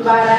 12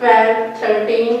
12-13,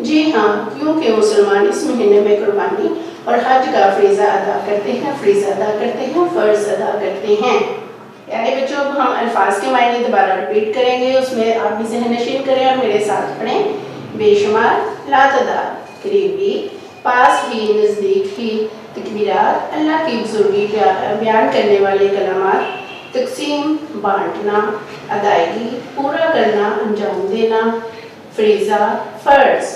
جی ہاں، کیونکہ مسلمان اس مہینے میں قربانی اور حج کا فریضہ ادا کرتے ہیں، فرض ادا کرتے ہیں۔ یعنی بچوں اب ہم الفاظ کے معنی دوبارہ ریپیٹ کریں گے، اس میں آپ بھی ذہن نشین کریں اور میرے ساتھ پڑھیں۔ بے شمار، لاتعداد، قریبی، پاس ہی، نزدیک ہی، تکبیرات، اللہ کی بزرگی بیان کرنے والے کلمات، تقسیم، بانٹنا، ادائیگی، پورا کرنا، انجام دینا، فریضہ، فرض،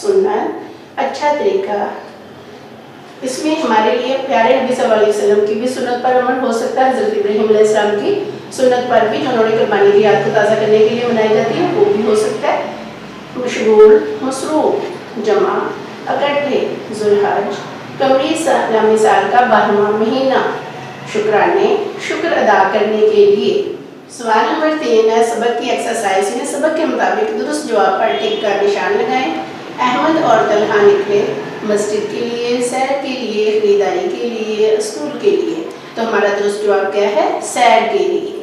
سنت، اچھا طریقہ۔ اس میں ہمارے لیے پیارے نبی صلی اللہ علیہ وسلم کی بھی سنت پر عمل ہو سکتا ہے، حضرت ابراہیم علیہ السلام کی سنت پر بھی جو انہوں نے قربانی کی یاد کو تازہ کرنے کے لیے منائی جاتی ہے وہ بھی ہو سکتا ہے۔ مشغول، مصروف، جمع، اکٹھے، ذوالحج، قمری اسلامی سال کا 12واں مہینہ، شکرانے، شکر ادا کرنے کے لیے۔ سوال نمبر 3 ہے سبق کی ایکسرسائز میں سبق کے مطابق درست جواب پر ٹک کا نشان لگائیں۔ احمد اور طلحہ نکلے مسجد کے لیے، سیر کے لیے، خریداری کے لیے، اسکول کے لیے، تو ہمارا درست جواب کیا ہے؟ سیر کے لیے۔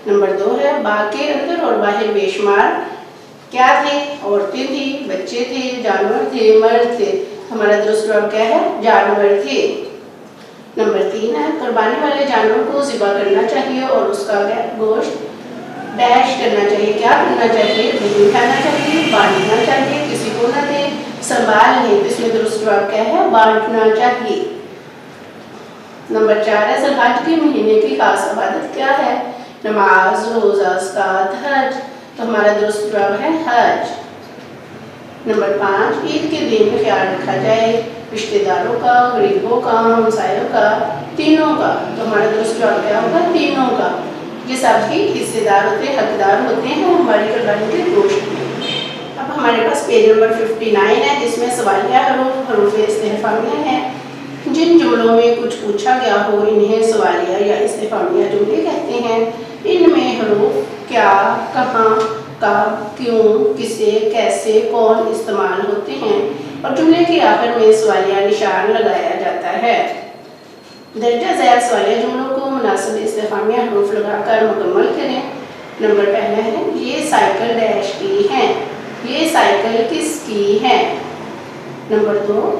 نمبر 2 ہے باغ کے اندر اور باہر بے شمار کیا تھے؟ عورتیں تھیں، بچے تھے، جانور تھے، مرد تھے، ہمارا درست جواب کیا ہے؟ جانور تھے۔ نمبر 3 ہے قربانی والے جانور کو ذبح کرنا چاہیے اور اس کا گوشت ڈیش کرنا چاہیے، کیا کرنا چاہیے؟ نہیں کھانا چاہیے، بانٹنا چاہیے، کسی کو نہ دیں، سنبھال لیں، اس میں درست جواب کیا ہے؟ بانٹنا چاہیے۔ نمبر 4 ہے ذوالحج کے مہینے کی خاص عبادت کیا ہے؟ نماز، روزہ، زکوٰۃ، حج، تو ہمارا درست جواب ہے حج۔ نمبر 5 عید کے دن خیال رکھا جائے رشتہ داروں کا، غریبوں کا، ہمسایوں کا، تینوں کا، تو ہمارا درست جواب کیا ہوگا؟ تینوں کا۔ یہ سب ہی حصے دار ہوتے ہیں، حقدار ہوتے ہیں ہماری قربانی کے گوشت میں۔ اب ہمارے پاس پیج نمبر 59 ہے جس میں سوالیہ حروف استفہامیہ ہیں۔ جن جملوں میں کچھ پوچھا گیا ہو انہیں سوالیہ یا استفہامیہ جملے کہتے ہیں۔ ان میں حروف کیا، کہاں، کب، کیوں، کسے، کیسے، کون استعمال ہوتے ہیں اور جملے کے آخر میں سوالیہ نشان لگایا جاتا ہے۔ درجہ ذیل سوالیہ جملوں کو مناسب استفہامیہ حروف لگا کر مکمل کریں۔ نمبر 1 ہے یہ سائیکل ڈیش کی ہے، یہ سائیکل کس کی ہے۔ نمبر 2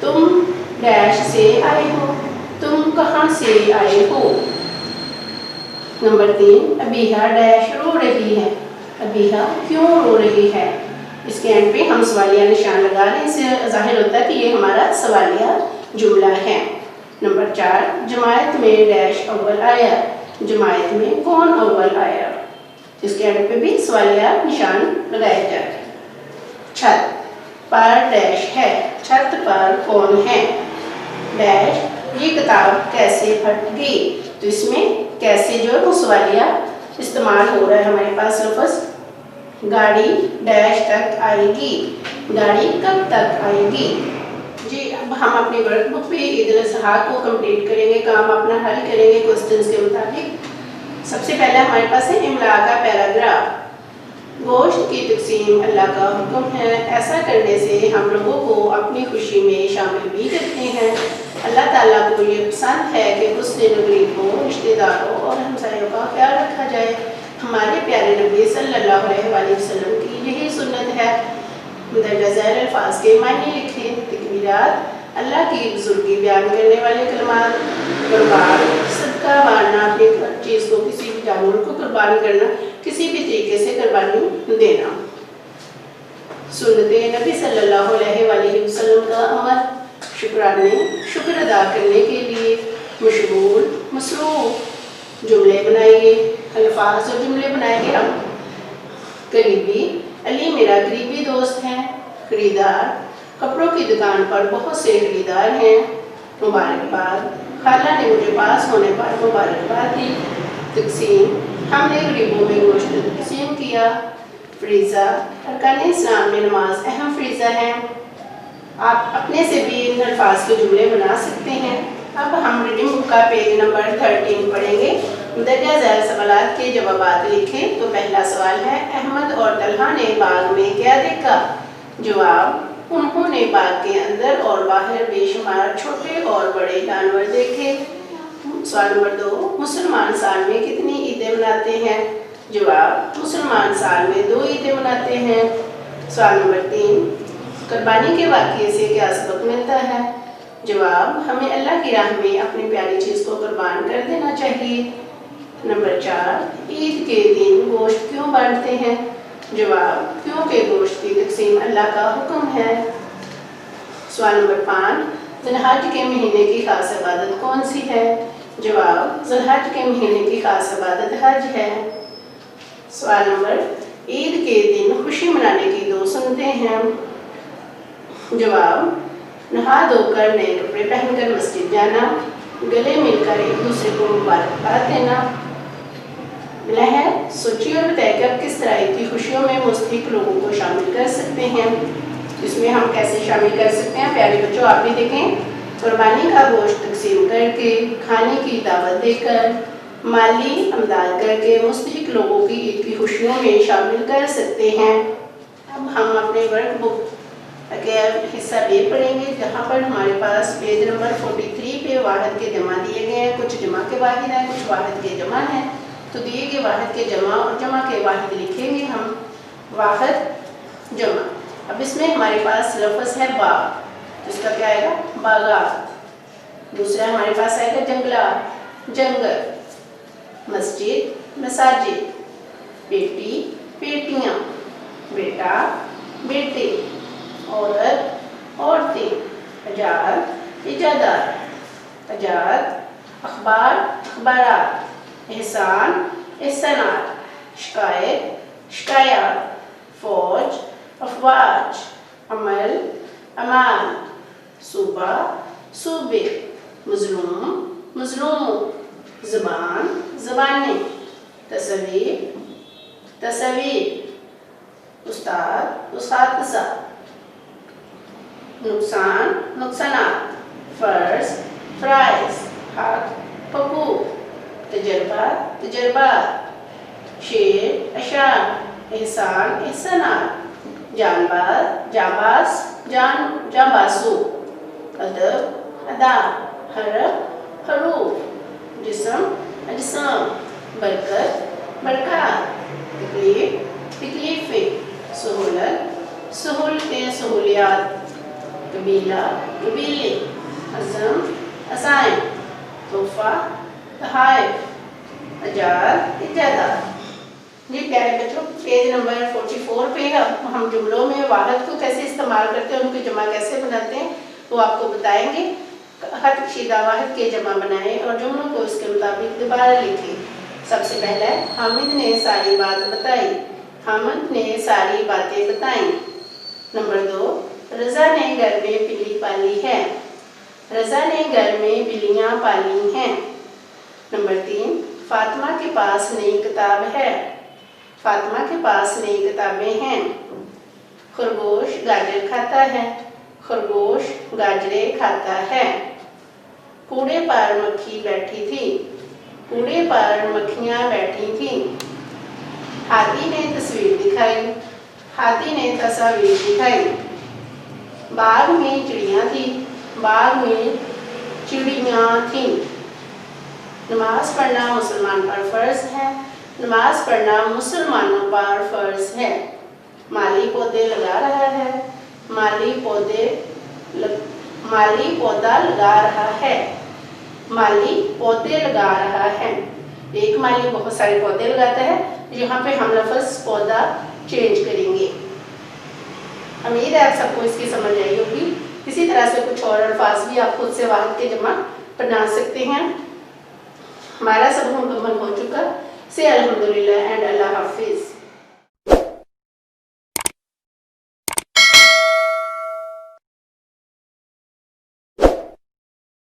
تم ڈیش سے آئے ہو، تم کہاں سے آئے ہو۔ نمبر 3 ابیہا ڈیش رو رہی ہے، ابیہا کیوں رو رہی ہے۔ اس کے اینڈ پہ ہم سوالیہ نشان لگا لیں، اس سے ظاہر ہوتا ہے کہ یہ ہمارا سوالیہ جملہ ہے۔ نمبر 4 جماعت میں ڈیش اول آیا، جماعت میں کون اول آیا، اس کے اینڈ پہ بھی سوالیہ نشان لگایا جائے۔ چھت پر ڈیش ہے، چھت پر کون ہے۔ ڈیش یہ کتاب کیسے پھٹ گئی، تو اس میں کیسے جو ہے وہ سوالیہ استعمال ہو رہا ہے۔ ہمارے پاس لفظ گاڑی ڈیش تک آئے گی، گاڑی کب تک آئے گی۔ جی اب ہم اپنی ورک بک پہ عید الاضحیٰ کو کمپلیٹ کریں گے، کام اپنا حل کریں گے کوسچنز کے مطابق۔ سب سے پہلے ہمارے پاس ہے املا کا پیراگراف۔ گوشت کی تقسیم اللہ کا حکم ہے، ایسا کرنے سے ہم لوگوں کو اپنی خوشی میں شامل بھی کرتے ہیں۔ اللہ تعالیٰ کو یہ پسند ہے کہ اس دن غریبوں، رشتہ داروں اور ہمسایوں کا خیال رکھا جائے۔ ہمارے پیارے نبی صلی اللہ علیہ وآلہ وسلم کی یہی سنت ہے۔ مندرجہ ذیل الفاظ کے معنی لکھیں۔ تکبیرات اللہ کی بزرگی بیان کرنے والے کلمات، قربان، صدقہ مارنا، اپنی چیز کو کسی بھی جانور کو قربان کرنا، کسی بھی طریقے سے قربانی دینا۔ سنت نبی صلی اللہ علیہ وآلہ وسلم کا عمل، شکرانے، شکر ادا کرنے کے لیے، مشغول، مصروف، جملے بنائیے، الفاظ اور جملے بنائیں گے ہم۔ قریبی، علی میرا قریبی دوست ہے۔ خریدار، کپڑوں کی دکان پر بہت سے خریدار ہیں۔ مبارکباد، خالہ نے مجھے پاس ہونے پر مبارکباد دی۔ تقسیم، ہم نے غریبوں میں گوشت تقسیم کیا۔ فریضہ، ارکان اسلام میں نماز اہم فریضہ ہے۔ آپ اپنے سے بھی ان الفاظ کے جملے بنا سکتے ہیں۔ اب ہم ریڈنگ بک کا پیج نمبر 13 پڑھیں گے۔ مندرجہ ذیل سوالات کے جوابات لکھیں۔ تو پہلا سوال ہے احمد اور طلحہ نے باغ میں کیا دیکھا۔ جواب، انہوں نے باغ کے اندر اور باہر بے شمار چھوٹے اور بڑے جانور دیکھے۔ سوال نمبر 2 مسلمان سال میں کتنی عیدیں مناتے ہیں۔ جواب، مسلمان سال میں 2 عیدیں مناتے ہیں۔ سوال نمبر 3 قربانی کے واقعے سے کیا سبق ملتا ہے؟ جواب: ہمیں اللہ کی راہ میں اپنی پیاری چیز کو قربان کر دینا چاہیے۔ نمبر 4، عید کے دن گوشت کیوں بانٹتے ہیں؟ جواب: کیونکہ گوشت کی تقسیم اللہ کا حکم ہے۔ سوال نمبر 5، ذی الحج کے مہینے کی خاص عبادت کون سی ہے؟ جواب: ذی الحج کے مہینے کی خاص عبادت حج ہے۔ سوال نمبر، عید کے دن خوشی منانے کی 2 سنتیں ہیں۔ جواب: نہا دھو کر نئے کپڑے پہن کر مسجد جانا، گلے مل کر ایک دوسرے کو مبارکباد دینا۔ لہر سوچیے اور بتائیں کہ آپ کس طرح عید کی خوشیوں میں مستحق لوگوں کو شامل کر سکتے ہیں۔ اس میں ہم کیسے شامل کر سکتے ہیں؟ پیارے بچوں آپ بھی دیکھیں، قربانی کا گوشت تقسیم کر کے، کھانے کی دعوت دے کر، مالی امداد کر کے مستحق لوگوں کی عید کی خوشیوں میں شامل کر سکتے ہیں۔ اب ہم اپنے ورک بک کے حصہ B پڑھیں گے، جہاں پر ہمارے پاس پیج نمبر 43 پہ واحد کے جمع دیے گئے ہیں۔ کچھ جمع کے واحد ہیں، کچھ واحد کے جمع ہیں۔ تو دیے گئے واحد کے جمع اور جمع کے واحد لکھیں گے ہم۔ واحد جمع، اب اس میں ہمارے پاس لفظ ہے باغ، اس کا کیا آئے گا؟ باغات۔ دوسرا ہمارے پاس آئے گا جنگلات، جنگل۔ مسجد، مساجد۔ بیٹی، بیٹیاں۔ بیٹا، بیٹے۔ عورت، عورتیں۔ ایجاد، ایجادات۔ ایجاد، اخبار، اخبارات۔ احسان، احسانات۔ شکایت، شکایات۔ فوج، افواج۔ عمل، اعمال۔ صوبہ، صوبے۔ مظلوم، مظلوموں۔ زبان، زبانیں۔ تصویر، تصاویر۔ استاد، اساتذہ۔ نقصان، نقصانات۔ فرض، فرائض۔ حق، حقوق۔ تجربہ، تجربات۔ شعر، اشعار۔ احسان، احسانات۔ جانباز، جانباز، جانبازوں۔ ادب، آداب۔ حرف، حروف۔ جسم، اجسام۔ برکت، برکات۔ تکلیف، تکلیفیں۔ سہولت، سہولتیں، سہولیات۔ قبیلہ، قبیلے۔ عزم، عزائم۔ تحفہ، تحائف۔ ایجاد، ایجادات۔ جی پیارے بچوں، پیج نمبر 44 پہ ہم جملوں میں واحد کو کیسے استعمال کرتے ہیں، ان کی جمع کیسے بناتے ہیں وہ آپ کو بتائیں گے۔ خط کشیدہ واحد کے جمع بنائیں اور جملوں کو اس کے مطابق دوبارہ لکھیں۔ سب سے پہلا ہے حامد نے ساری بات بتائی، حامد نے ساری باتیں بتائیں۔ نمبر 2، رضا نے گھر میں بلی پالی ہے، رضا نے گھر میں بلیاں پالی ہیں۔ نمبر 3، فاطمہ کے پاس نئی کتاب ہے، فاطمہ کے پاس نئی کتابیں ہیں۔ خرگوش گاجر کھاتا ہے، خرگوش گاجریں کھاتا ہے۔ کوڑے پر مکھی بیٹھی تھی، کوڑے پر مکھیاں بیٹھی تھیں۔ ہاتھی نے تصویر دکھائی، ہاتھی نے تصاویر دکھائی۔ باغ میں چڑیاں تھیں، باغ میں چڑیاں تھیں۔ نماز پڑھنا مسلمان پر فرض ہے، نماز پڑھنا مسلمانوں پر فرض ہے۔ مالی پودے لگا رہا ہے، مالی پودا لگا رہا ہے، مالی پودے لگا رہا ہے۔ ایک مالی بہت سارے پودے لگاتا ہے، یہاں پہ ہم لفظ پودا چینج کریں گے۔ امید ہے آپ سب کو اس کی سمجھ آئی ہوگی۔ اسی طرح سے کچھ اور الفاظ بھی آپ خود سے واحد کے جمع بنا سکتے ہیں۔ ہمارا سبق مکمل ہو چکا۔ سے الحمدللہ اینڈ اللہ حافظ۔